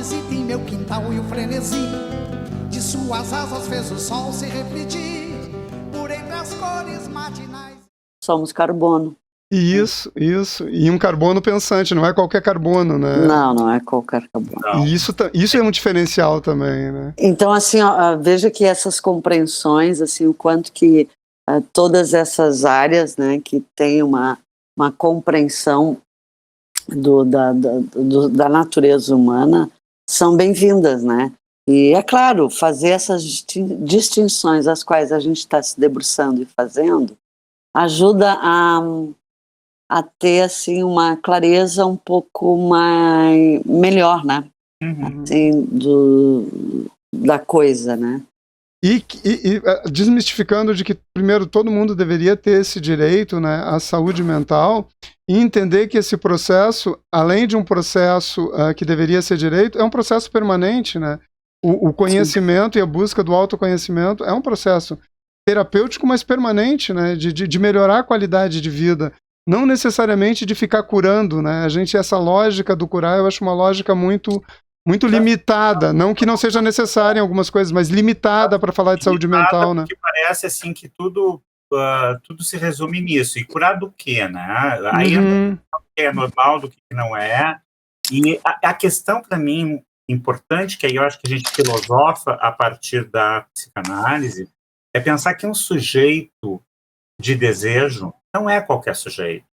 visita em meu quintal e o frenesi de suas asas fez o sol se refletir por entre as cores matinais. Somos carbono. Isso. E um carbono pensante, não é qualquer carbono, né? Não é qualquer carbono. Não. E isso é um diferencial também, né? Então, assim, ó, veja que essas compreensões, assim, o quanto que todas essas áreas, né, que tem uma compreensão da natureza humana são bem-vindas, né? E é claro, fazer essas distinções as quais a gente está se debruçando e fazendo ajuda a ter assim uma clareza um pouco melhor, né? Assim, da coisa, né? E desmistificando de que, primeiro, todo mundo deveria ter esse direito, né, à saúde mental e entender que esse processo, além de um processo que deveria ser direito, é um processo permanente, né? O conhecimento Sim. E a busca do autoconhecimento é um processo terapêutico, mas permanente, né, de melhorar a qualidade de vida, não necessariamente de ficar curando, né? Essa lógica do curar, eu acho uma lógica muito limitada, não que não seja necessária em algumas coisas, mas limitada para falar de saúde mental, né? Porque parece assim que tudo se resume nisso. E curar do quê, né? Aí do que é normal, do que não é. E a questão para mim importante, que aí eu acho que a gente filosofa a partir da psicanálise, é pensar que um sujeito de desejo não é qualquer sujeito.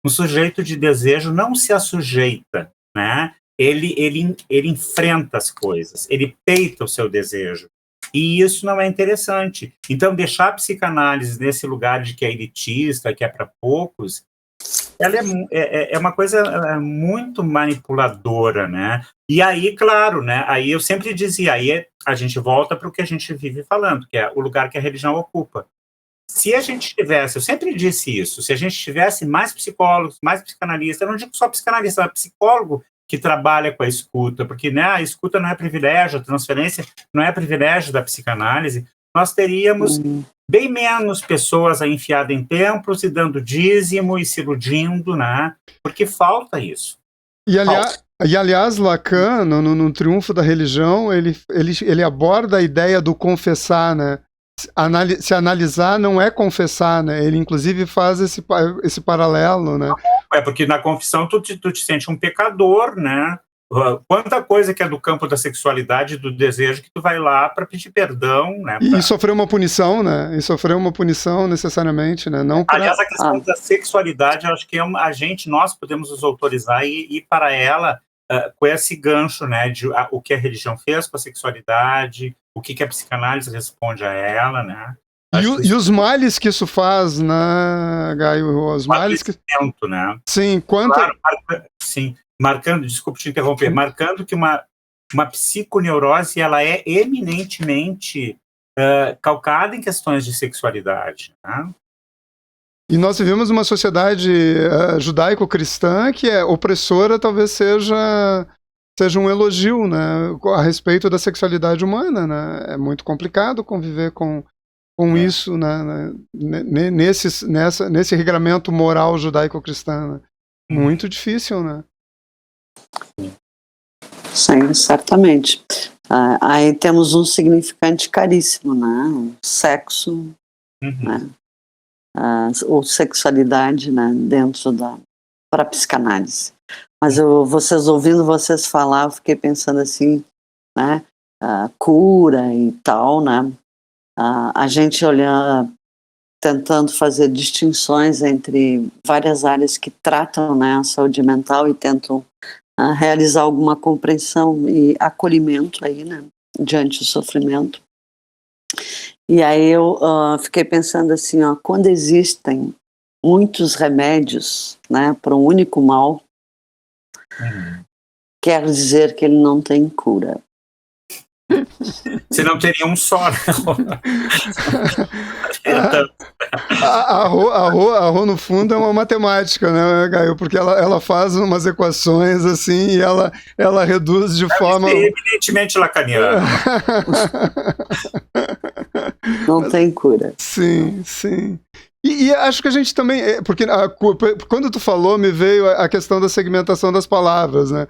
Um sujeito de desejo não se assujeita, né? Ele enfrenta as coisas, ele peita o seu desejo. E isso não é interessante. Então, deixar a psicanálise nesse lugar de que é elitista, que é para poucos, ela é uma coisa muito manipuladora, né? E aí, claro, né? Aí eu sempre dizia, aí a gente volta para o que a gente vive falando, que é o lugar que a religião ocupa. Se a gente tivesse, eu sempre disse isso, se a gente tivesse mais psicólogos, mais psicanalistas, eu não digo só psicanalista, mas psicólogo que trabalha com a escuta, porque né, a escuta não é privilégio, a transferência não é privilégio da psicanálise, nós teríamos bem menos pessoas enfiadas em templos e dando dízimo e se iludindo, né? Porque falta isso. E aliás, Lacan, no Triunfo da Religião, ele aborda a ideia do confessar, né? Se analisar não é confessar, né? Ele inclusive faz esse paralelo, né? É porque na confissão tu te sente um pecador, né? Quanta coisa que é do campo da sexualidade, do desejo, que tu vai lá para pedir perdão, né? E sofrer uma punição, né? E sofrer uma punição necessariamente, né? Não pra... Aliás, a questão da sexualidade, eu acho que nós podemos nos autorizar e ir para ela com esse gancho, né? De o que a religião fez com a sexualidade, o que a psicanálise responde a ela, né? E os males que isso faz, né, Gaio? Os males que... né? Sim, quanto... Claro, sim, marcando, desculpe te interromper, marcando que uma psiconeurose, ela é eminentemente calcada em questões de sexualidade, né? E nós vivemos uma sociedade judaico-cristã que é opressora, talvez seja um elogio, né, a respeito da sexualidade humana, né? É muito complicado conviver com isso, né, nesse regramento moral judaico-cristão, né? Muito difícil, né? Sim, certamente. Aí temos um significante caríssimo, né? O sexo, né? Ou sexualidade, né? Dentro para psicanálise. Mas vocês ouvindo vocês falar, eu fiquei pensando assim, né? Cura e tal, né? A gente olhando, tentando fazer distinções entre várias áreas que tratam, né, a saúde mental e tentam realizar alguma compreensão e acolhimento aí, né, diante do sofrimento. E aí eu fiquei pensando assim, ó, quando existem muitos remédios, né, para um único mal, quer dizer que ele não tem cura. Se não teria um só, né? A Rô, no fundo, é uma matemática, né, Gaio? Porque ela faz umas equações assim e ela reduz de forma... evidentemente lacaniana. Não tem cura. Sim, sim. E acho que a gente também... Porque quando tu falou, me veio a questão da segmentação das palavras, né?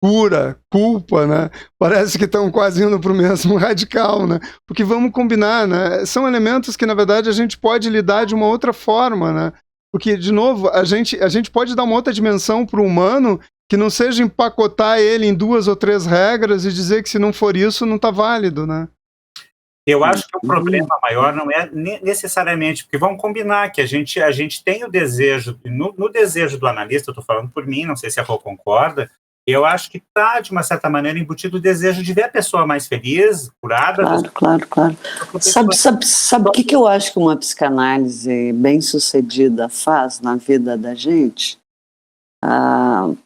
cura, culpa, né? Parece que estão quase indo para o mesmo radical, né? Porque vamos combinar, né? São elementos que, na verdade, a gente pode lidar de uma outra forma, né? Porque, de novo, a gente pode dar uma outra dimensão para o humano que não seja empacotar ele em 2 ou 3 regras e dizer que se não for isso, não está válido, né? Eu acho que o problema maior não é necessariamente, porque vamos combinar que a gente tem o desejo, no desejo do analista, eu estou falando por mim, não sei se a Rô concorda, eu acho que está, de uma certa maneira, embutido o desejo de ver a pessoa mais feliz, curada. Claro. Sabe o que eu acho que uma psicanálise bem-sucedida faz na vida da gente?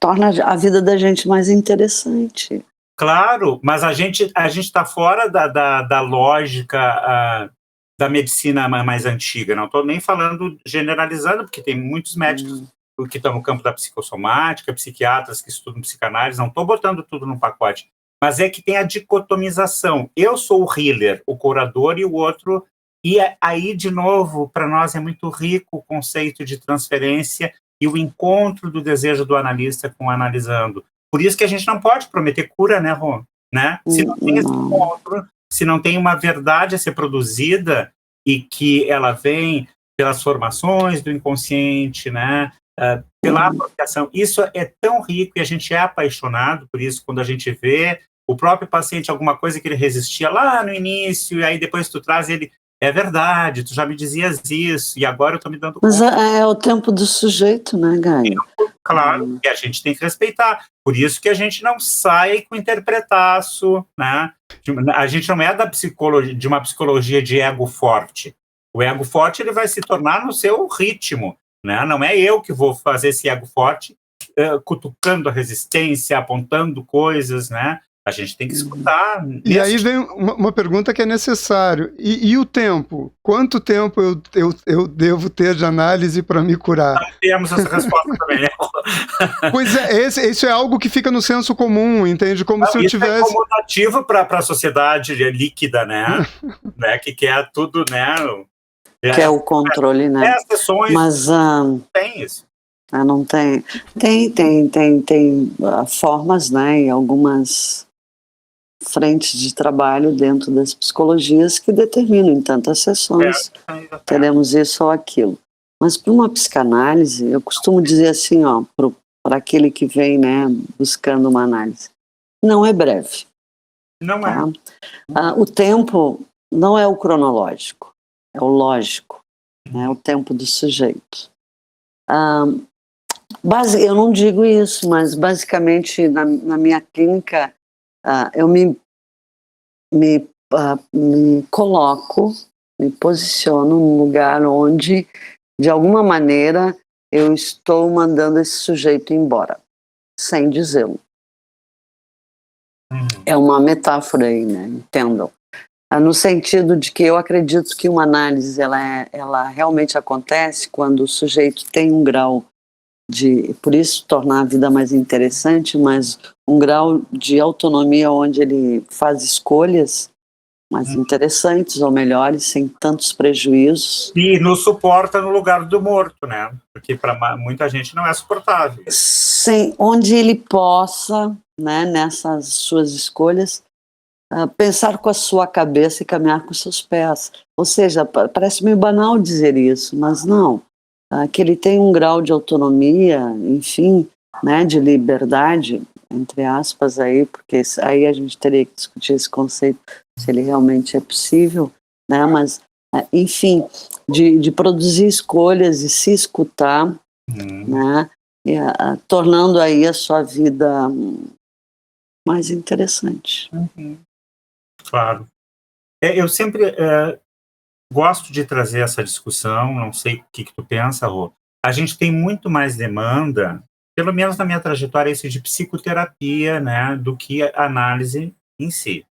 Torna a vida da gente mais interessante. Claro, mas a gente está fora da lógica da medicina mais antiga. Não estou nem falando generalizando, porque tem muitos médicos que estão no campo da psicossomática, psiquiatras que estudam psicanálise, não estou botando tudo num pacote, mas é que tem a dicotomização. Eu sou o healer, o curador e o outro, e aí, de novo, para nós é muito rico o conceito de transferência e o encontro do desejo do analista com o analisando. Por isso que a gente não pode prometer cura, né, Rô? Né? Se não tem esse encontro, se não tem uma verdade a ser produzida e que ela vem pelas formações do inconsciente, né? Pela apropriação. Isso é tão rico e a gente é apaixonado por isso quando a gente vê o próprio paciente, alguma coisa que ele resistia lá no início, e aí depois tu traz ele, é verdade, tu já me dizias isso, e agora eu estou me dando conta. Mas é o tempo do sujeito, né, Gaia? Claro, e a gente tem que respeitar. Por isso que a gente não sai com interpretaço, né? A gente não é de uma psicologia de ego forte. O ego forte ele vai se tornar no seu ritmo, né? Não é eu que vou fazer esse ego forte cutucando a resistência, apontando coisas, né? A gente tem que escutar. E aí vem uma pergunta que é necessário. E o tempo? Quanto tempo eu devo ter de análise para me curar? Não temos essa resposta também, né? Pois é, isso é algo que fica no senso comum, entende? Como se eu tivesse... Isso é comodativo para a sociedade líquida, né? Que quer tudo, né? Que é o controle, né? Sessões, mas tem isso. Não tem. Tem formas, né? E algumas frentes de trabalho dentro das psicologias que determinam em tantas sessões teremos isso ou aquilo. Mas para uma psicanálise, eu costumo dizer assim, para aquele que vem, né, buscando uma análise, não é breve. Não é. O tempo não é o cronológico, é o lógico, né, é o tempo do sujeito. Eu não digo isso, mas basicamente na minha clínica eu me coloco, me posiciono num lugar onde, de alguma maneira, eu estou mandando esse sujeito embora, sem dizê-lo. É uma metáfora aí, né? Entendam. No sentido de que eu acredito que uma análise ela realmente acontece quando o sujeito tem um grau de, por isso tornar a vida mais interessante, mas um grau de autonomia onde ele faz escolhas mais interessantes ou melhores, sem tantos prejuízos. E nos suporta no lugar do morto, né? Porque para muita gente não é suportável. Sim, onde ele possa, né, nessas suas escolhas, pensar com a sua cabeça e caminhar com seus pés. Ou seja, parece meio banal dizer isso, mas não. Que ele tem um grau de autonomia, enfim, né, de liberdade, entre aspas, aí, porque aí a gente teria que discutir esse conceito, se ele realmente é possível, né, mas, enfim, de produzir escolhas e se escutar, né, e, tornando aí a sua vida mais interessante. Claro. Eu sempre gosto de trazer essa discussão, não sei o que tu pensa, Rô. A gente tem muito mais demanda, pelo menos na minha trajetória, isso de psicoterapia, né, do que análise em si.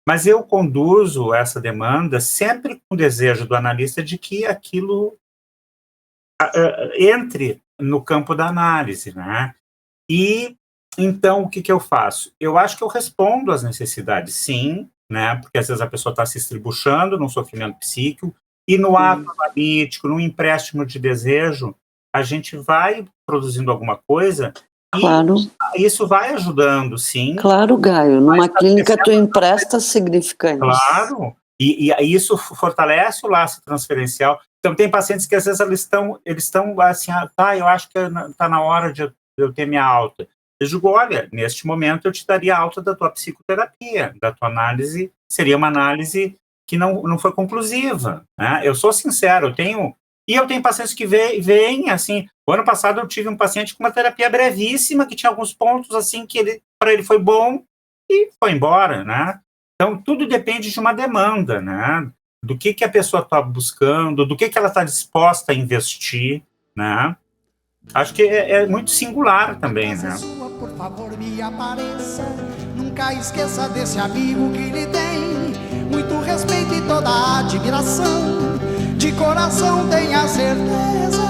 Mas eu conduzo essa demanda sempre com o desejo do analista de que aquilo entre no campo da análise, né? E então o que eu faço? Eu acho que eu respondo às necessidades, sim, né? Porque às vezes a pessoa está se estribuchando num sofrimento psíquico e no ato analítico, no empréstimo de desejo, a gente vai produzindo alguma coisa Claro. Isso vai ajudando, sim. Claro, Gaio. Numa clínica tu empresta significantes. Claro. E isso fortalece o laço transferencial. Então, tem pacientes que às vezes eles estão assim, eu acho que está na hora de eu ter minha alta. Eu digo, olha, neste momento eu te daria a alta da tua psicoterapia, da tua análise, seria uma análise que não foi conclusiva, né? Eu sou sincero, eu tenho pacientes que vêm, assim, o ano passado eu tive um paciente com uma terapia brevíssima, que tinha alguns pontos, assim, que para ele foi bom e foi embora, né? Então, tudo depende de uma demanda, né? Do que a pessoa está buscando, do que ela está disposta a investir, né? Acho que é muito singular também, né? Sua, por favor, me apareça. Nunca esqueça desse amigo que lhe tem muito respeito e toda a admiração. De coração tenha certeza